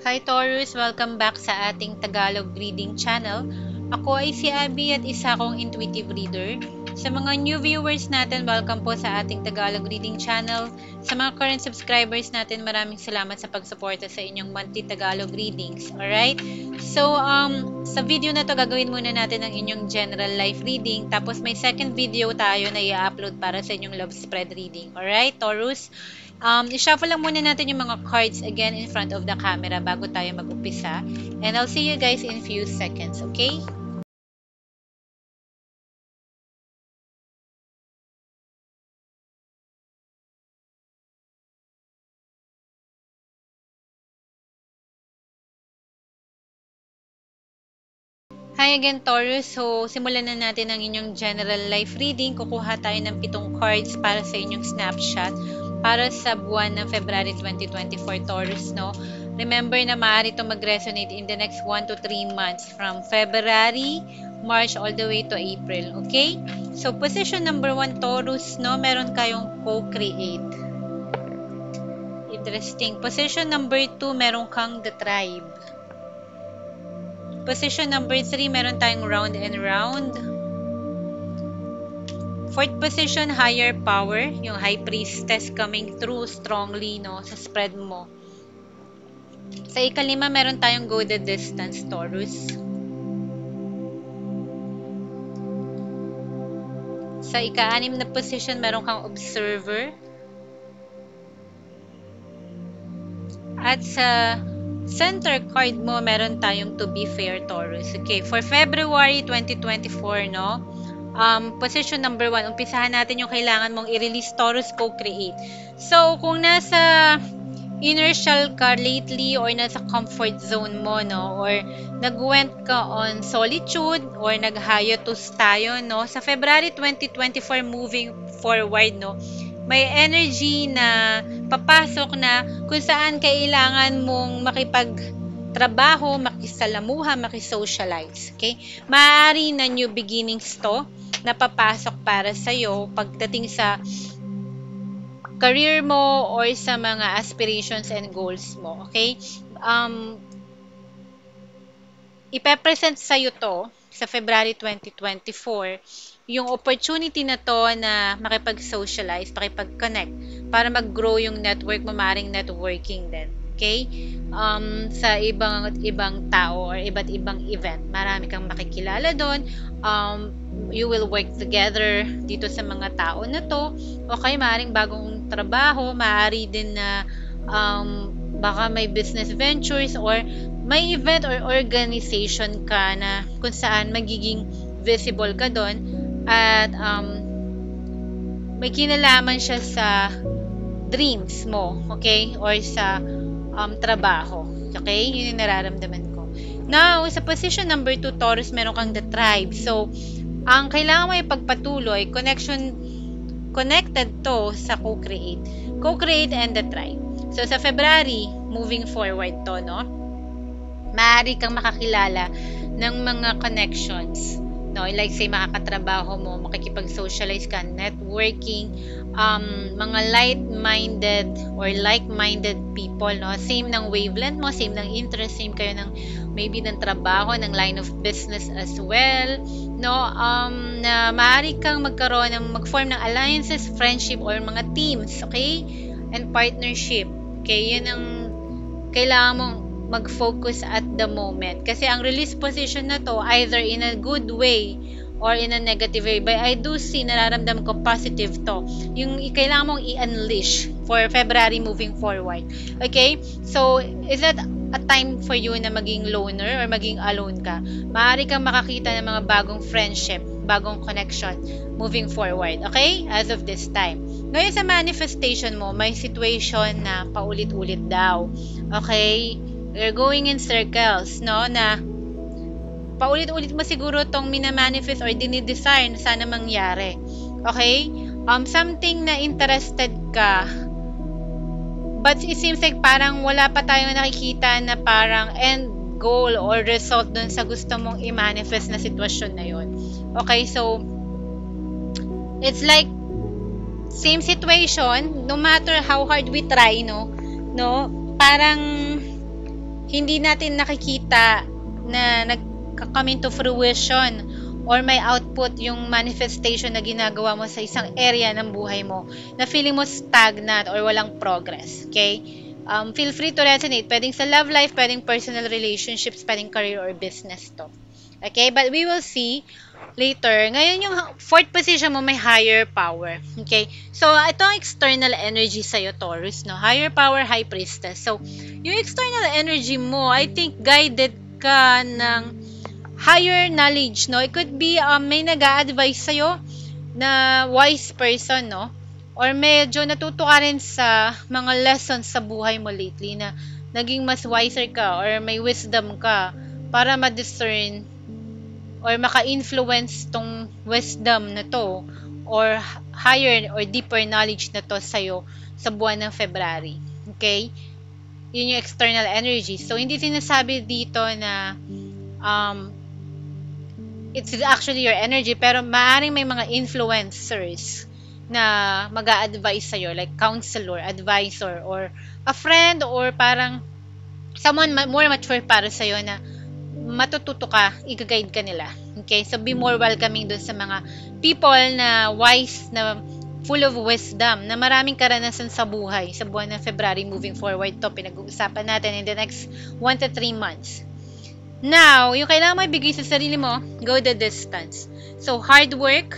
Hi Taurus! Welcome back sa ating Tagalog reading channel. Ako ay si Abby at isa akong intuitive reader. Sa mga new viewers natin, welcome po sa ating Tagalog reading channel. Sa mga current subscribers natin, maraming salamat sa pagsuporta sa inyong monthly Tagalog readings. Alright? So, sa video na to, gagawin muna natin ang inyong general life reading. Tapos may second video tayo na i-upload para sa inyong love spread reading. Alright, Taurus? I-shuffle lang muna natin yung mga cards again in front of the camera bago tayo mag-upisa. And I'll see you guys in few seconds, okay? Hi again, Taurus. So, simulan na natin ang inyong general life reading. Kukuha tayo ng 7 cards para sa inyong snapshot para sa buwan ng February 2024, Taurus, no? Remember na maaari itong mag-resonate in the next 1 to 3 months from February, March, all the way to April, okay? So, position number 1, Taurus, no? Meron kayong co-create. Interesting. Position number 2, meron kang the tribe. Position number 3, meron tayong round and round. Fourth position, higher power. Yung high priestess coming through strongly, no, sa spread mo. Sa ikalima, meron tayong go the distance, Taurus. Sa ika-anim na position, meron kang observer. At sa center card mo, meron tayong to be fair, Taurus. Okay, for February 2024, no? Position number 1, umpisahan natin yung kailangan mong i-release, Taurus, co-create. So, kung nasa inertial ka lately or nasa comfort zone mo, no? Or nag-went ka on solitude or nag-hiatus tayo, no? Sa February 2024 moving forward, no? May energy na papasok na kung saan kailangan mong makipagtrabaho, makisalamuha, makisocialize. Okay? Maaari na new beginnings to na papasok para sa'yo pagdating sa career mo or sa mga aspirations and goals mo. Okay? Ipepresent sa'yo to sa February 2024 yung opportunity na to na makipag-socialize, makipag-connect para mag-grow yung network mo, maaaring networking din. Okay? Sa ibang tao or iba't ibang event, marami kang makikilala doon. You will work together dito sa mga tao na to. Okay, maaaring bagong trabaho, maaari din na baka may business ventures or may event or organization ka na kung saan magiging visible ka doon. At may kinalaman siya sa dreams mo, okay? Or sa trabaho, okay? Yun yung nararamdaman ko. Now, sa position number 2, Taurus, meron kang the tribe. So, ang kailangan mo ipagpatuloy, connected to sa co-create. Co-create and the tribe. So, sa February, moving forward to, no? Maaari kang makakilala ng mga connections. No, like say makakatrabaho mo, makikipag-socialize ka, networking, mga light-minded or like-minded people, no? Same ng wavelength mo, same ng interest, same kayo ng maybe ng trabaho, ng line of business as well, no? Na maaari kang mag-form ng alliances, friendship, or mga teams, okay? And partnership. Okay, yun ang kailangan mong mag-focus at the moment. Kasi ang release position na to, either in a good way or in a negative way. But I do see, nararamdaman ko positive to. Yung kailangan mong i-unleash for February moving forward. Okay? So, is that a time for you na maging loner or maging alone ka? Maaari kang makakita ng mga bagong friendship, bagong connection moving forward. Okay? As of this time. Ngayon sa manifestation mo, may situation na paulit-ulit daw. Okay? You're going in circles, no? Na paulit-ulit mo siguro tong minamanifest or dinidesire na sana mangyari. Okay? Something na interested ka, but it seems like parang wala pa tayong nakikita na parang end goal or result dun sa gusto mong i-manifest na sitwasyon na yun. Okay? So, it's like same situation, no matter how hard we try, no? Parang hindi natin nakikita na nagka-come into fruition or may output yung manifestation na ginagawa mo sa isang area ng buhay mo na feeling mo stagnant or walang progress. Okay? Feel free to resonate. Pwedeng sa love life, pwedeng personal relationships, pwedeng career or business to. Okay? But we will see later. Ngayon, yung fourth position mo, may higher power. Okay? So, ito ang external energy sa'yo, Taurus, no? Higher power, high priestess. So, yung external energy mo, I think guided ka ng higher knowledge, no? It could be may nag-a-advise sa'yo na wise person, no? Or medyo natuto ka rin sa mga lessons sa buhay mo lately na naging mas wiser ka or may wisdom ka para ma-discern or maka-influence tong wisdom na to or higher or deeper knowledge na to sa'yo sa buwan ng February. Okay? Yun yung external energy. So, hindi sinasabi dito na it's actually your energy, pero maaaring may mga influencers na mag-a-advise sa'yo, like counselor, advisor, or a friend, or parang someone more mature para sa'yo na matututo ka, i-guide ka nila. Okay? So, be more welcoming dun sa mga people na wise, na full of wisdom, na maraming karanasan sa buhay sa buwan ng February moving forward. To pinag-uusapan natin in the next 1 to 3 months. Now, yung kailangan mo ibigay sa sarili mo, go the distance. So, hard work,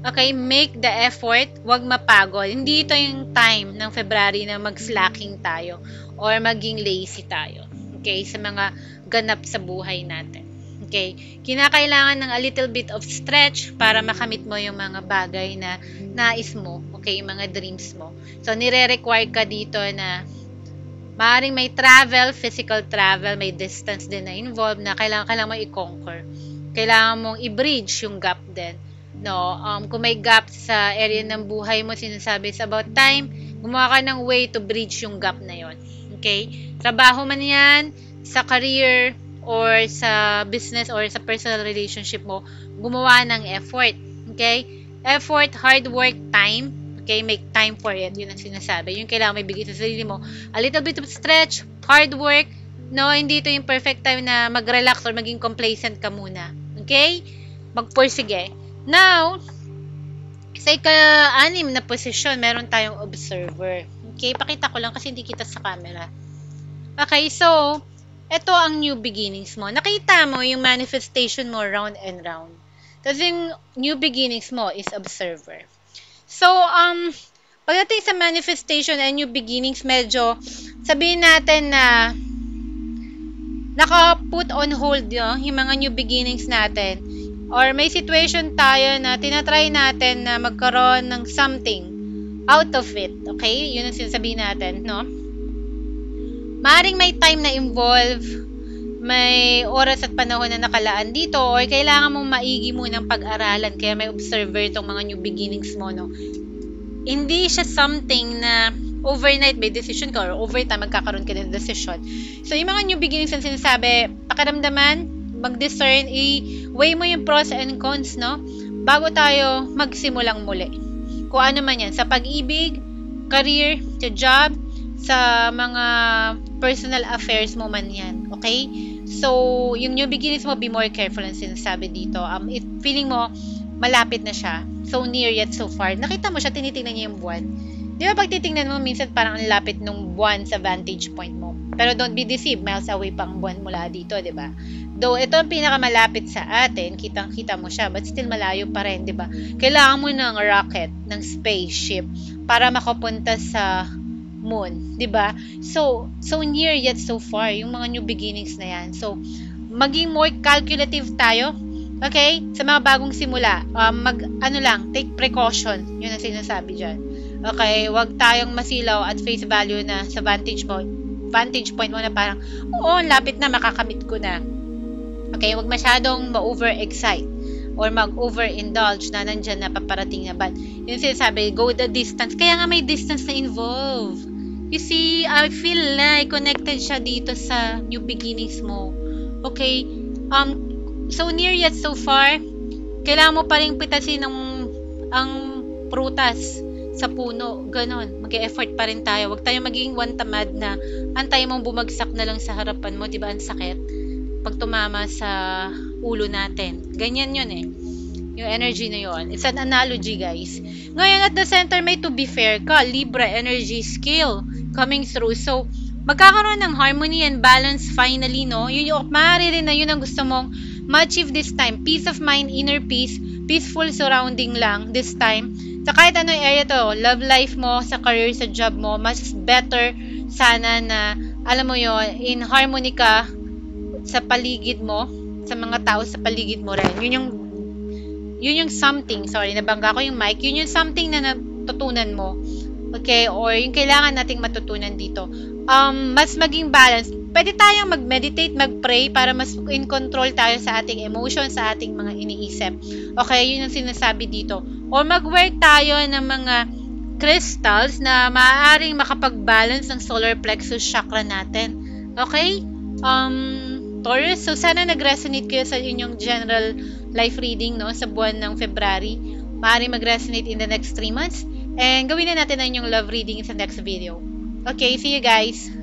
okay, make the effort, wag mapagod. Hindi ito yung time ng February na mag-slacking tayo or maging lazy tayo. Okay, sa mga ganap sa buhay natin. Okay, kinakailangan ng a little bit of stretch para makamit mo yung mga bagay na nais mo. Okay, yung mga dreams mo. So, nire-require ka dito na maaaring may travel, physical travel, may distance din na involved na kailangan mo i-conquer. Kailangan mong i-bridge yung gap din. No, kung may gap sa area ng buhay mo, sinasabi it's about time, gumawa ka ng way to bridge yung gap na yon. Okay? Trabaho man yan, sa career, or sa business, or sa personal relationship mo, gumawa ng effort. Okay? Effort, hard work, time. Okay, make time for it. Yun ang sinasabi. Yung kailangan may bigay sa sarili mo. A little bit of stretch, hard work. No, hindi ito yung perfect time na mag-relax or maging complacent ka muna. Okay? Magpursige. Now, sa ika-6 na posisyon, meron tayong observer. Okay, pakita ko lang kasi hindi kita sa camera. Okay, so, ito ang new beginnings mo. Nakita mo yung manifestation mo round and round. Kasi yung new beginnings mo is observer. So, pagdating sa manifestation and new beginnings, medyo sabihin natin na naka-put on hold yung mga new beginnings natin. Or may situation tayo na tinatry natin na magkaroon ng something out of it. Okay? Yun ang sinasabihin natin, no? Maaring may time na involve, may oras at panahon na nakalaan dito, or kailangan mong maigi munang pag-aralan, kaya may observer itong mga new beginnings mo, no? Hindi siya something na overnight may decision ka, or overtime magkakaroon ka ng decision. So, yung mga new beginnings ang sinasabi, pakiramdaman, mag-discern, i-weigh mo yung pros and cons, no? Bago tayo magsimulang muli. Kung ano man yan, sa pag-ibig, career, sa job, sa mga personal affairs mo man yan. Okay? So, yung new beginnings mo, be more careful ang sinasabi dito. Feeling mo, malapit na siya. So near yet so far. Nakita mo siya, tinitingnan niya yung buwan. Di ba pag titingnan mo, minsan parang ang lapit nung buwan sa vantage point mo. Pero don't be deceived, miles away pang buwan mula dito, di ba? Though ito ang pinakamalapit sa atin, kitang-kita mo siya, but still malayo pa rin, di ba? Kailangan mo ng rocket, ng spaceship, para makapunta sa moon, di ba? So near yet so far, yung mga new beginnings na yan. So, maging more calculative tayo, okay? Sa mga bagong simula, take precaution, yun ang sinasabi dyan. Okay, wag tayong masilaw at face value na sa vantage point mo na parang, oo, lapit na, makakamit ko na. Okay, wag masyadong ma-over-excite or mag-over-indulge na nandyan na paparating na. But, yun sinasabi, go the distance. Kaya nga may distance na involve. You see, I feel like connected siya dito sa new beginnings mo. Okay, so near yet so far, kailangan mo pa rin pitasin ang prutas sa puno, ganon. Mag-e-effort pa rin tayo. Huwag tayong magiging one tamad na antay mong bumagsak na lang sa harapan mo, di ba? Ang sakit. Pag tumama sa ulo natin. Ganyan yun eh. Yung energy na yun. It's an analogy, guys. Ngayon, at the center, may to be fair ka. Libra energy skill coming through. So, magkakaroon ng harmony and balance finally, no? Yun yung, maaari rin na yun ang gusto mong ma-achieve this time. Peace of mind, inner peace, peaceful surrounding lang this time. Sa kahit anong area to, love life mo, sa career, sa job mo, mas better sana na, alam mo yun, in harmony ka sa paligid mo, sa mga tao sa paligid mo rin. Yun yung something, sorry, nabangga ko yung mic, yun yung something na natutunan mo. Okay? Or yung kailangan nating matutunan dito. Mas maging balance. Pwede tayong mag-meditate, mag-pray para mas in control tayo sa ating emotions, sa ating mga iniisip. Okay? Yun yung sinasabi dito. Or mag-work tayo ng mga crystals na maaaring makapag-balance ng solar plexus chakra natin. Okay? Taurus, so sana nag-resonate kayo sa inyong general life reading, no, sa buwan ng February. Maaaring mag-resonate in the next 3 months. And gawin na natin ang inyong love reading sa next video. Okay, see you guys!